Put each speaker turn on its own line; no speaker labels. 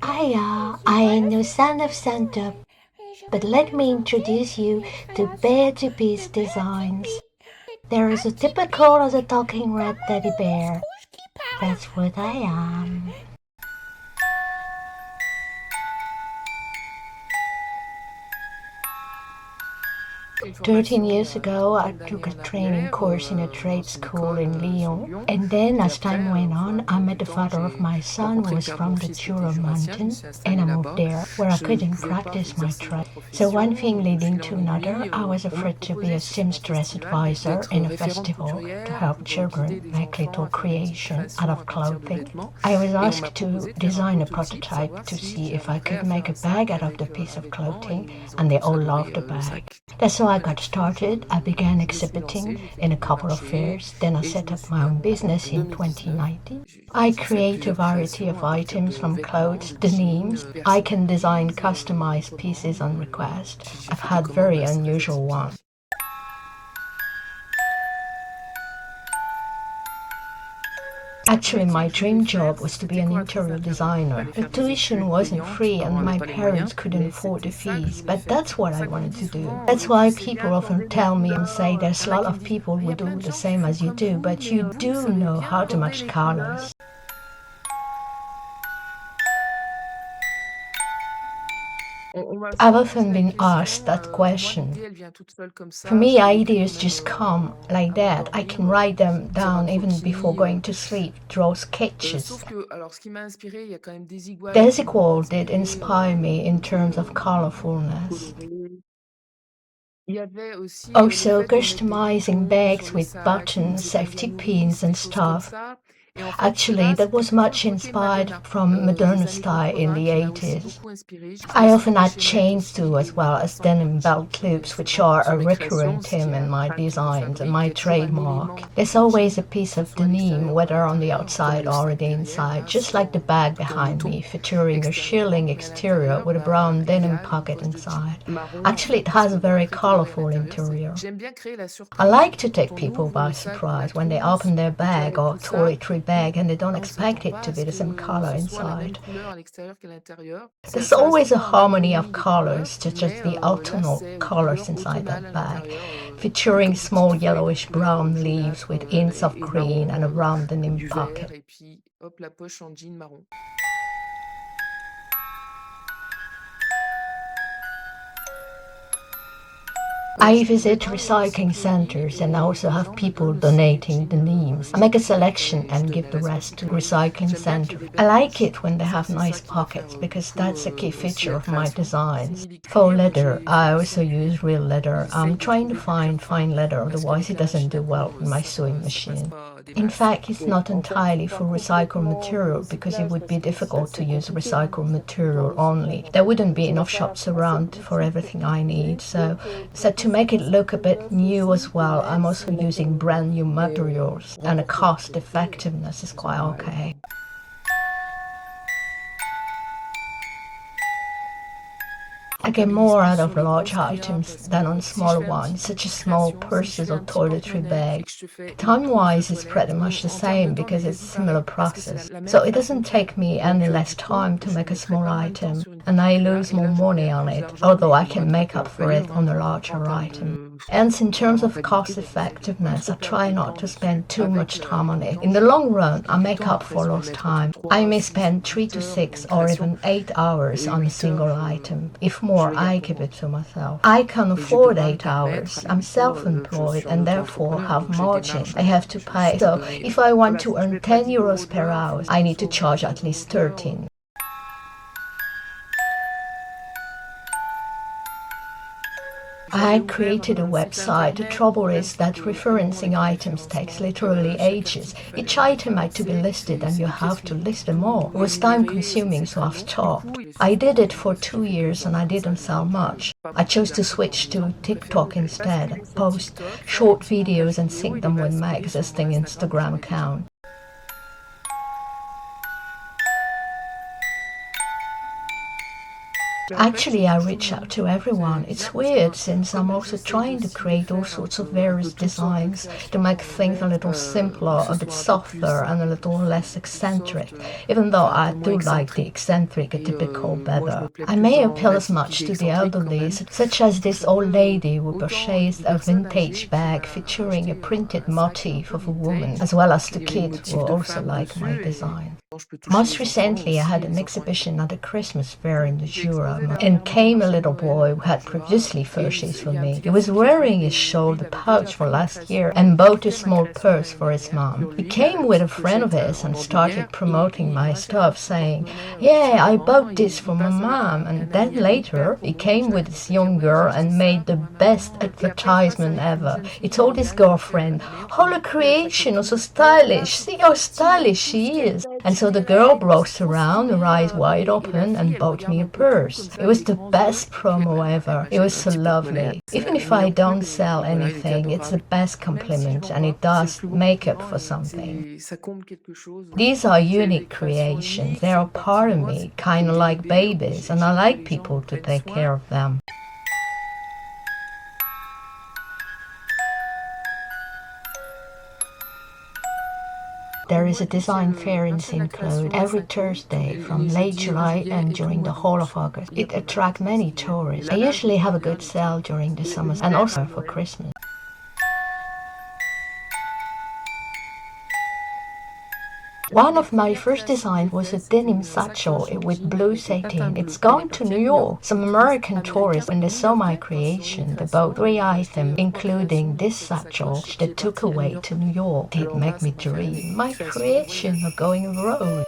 I am no son of Santa, but let me introduce you to BeAtipi's designs. There is a typical as a talking red teddy bear. That's what I am. 13 years ago, I took a training course in a trade school in Lyon, and then as time went on, I met the father of my son who was from the Jura mountain, and I moved there where I couldn't practice my trade. So one thing leading to another, I was offered to be a seamstress advisor in a festival to help children make little creations out of clothing. I was asked to design a prototype to see if I could make a bag out of the piece of clothing, and they all loved the bag. That's how I got started. I began exhibiting in a couple of fairs, then I set up my own business in 2019. I create a variety of items from clothes, denims. I can design customized pieces on request. I've had very unusual ones. Actually, my dream job was to be an interior designer. The tuition wasn't free and my parents couldn't afford the fees, but that's what I wanted to do. That's why people often tell me and say there's a lot of people who do the same as you do, but you do know how to match colors. I've often been asked that question. For me, ideas just come like that. I can write them down even before going to sleep, draw sketches. Desigual did inspire me in terms of colorfulness. Also, customizing bags with buttons, safety pins and stuff. Actually, that was much inspired from modern style in the 80s. I often add chains too, as well as denim belt loops, which are a recurrent theme in my designs and my trademark. There's always a piece of denim, whether on the outside or the inside, just like the bag behind me, featuring a shearling exterior with a brown denim pocket inside. Actually, it has a very colorful interior. I like to take people by surprise when they open their bag or toiletry bag and they don't expect it to be the same color inside. There's always a harmony of colors, such as the autumnal colors inside that bag, featuring small yellowish brown leaves with hints of green and a round denim pocket. I visit recycling centers and also have people donating the denims. I make a selection and give the rest to recycling center. I like it when they have nice pockets because that's a key feature of my designs. Faux leather, I also use real leather. I'm trying to find fine leather, otherwise it doesn't do well with my sewing machine. In fact, it's not entirely for recycled material because it would be difficult to use recycled material only. There wouldn't be enough shops around for everything I need, so to make it look a bit new as well, I'm also using brand new materials and the cost effectiveness is quite okay. I get more out of large items than on smaller ones, such as small purses or toiletry bags. Time-wise, it's pretty much the same because it's a similar process. So it doesn't take me any less time to make a small item, and I lose more money on it, although I can make up for it on a larger item. Hence, in terms of cost effectiveness, I try not to spend too much time on it. In the long run, I make up for lost time. I may spend 3 to 6 or even 8 hours on a single item. If more, I keep it to myself. I can afford 8 hours. I'm self-employed and therefore have margin I have to pay. So if I want to earn 10 euros per hour, I need to charge at least 13. I created a website. The trouble is that referencing items takes literally ages. Each item had to be listed and you have to list them all. It was time consuming, so I've stopped. I did it for 2 years and I didn't sell much. I chose to switch to TikTok instead, post short videos and sync them with my existing Instagram account. Actually, I reach out to everyone. It's weird since I'm also trying to create all sorts of various designs to make things a little simpler, a bit softer and a little less eccentric, even though I do like the eccentric atypical better. I may appeal as much to the elderly, such as this old lady who purchased a vintage bag featuring a printed motif of a woman, as well as the kids who also like my design. Most recently, I had an exhibition at a Christmas fair in the Jura, and came a little boy who had previously purchased for me. He was wearing his shoulder pouch for last year and bought a small purse for his mom. He came with a friend of his and started promoting my stuff, saying, "Yeah, I bought this for my mom." And then later, he came with this young girl and made the best advertisement ever. He told his girlfriend, "Oh, the creation is so stylish. See how stylish she is." And so the girl browsed around, her eyes wide open, and bought me a purse. It was the best promo ever. It was so lovely. Even if I don't sell anything, it's the best compliment, and it does make up for something. These are unique creations. They are part of me, kind of like babies, and I like people to take care of them. There is a design fair in Saint-Claude every Thursday from late July and during the whole of August. It attracts many tourists. I usually have a good sale during the summer and also for Christmas. One of my first designs was a denim satchel with blue satin. It's gone to New York. Some American tourists, when they saw my creation, they bought 3 items, including this satchel, which they took away to New York. It made me dream. My creations are going abroad.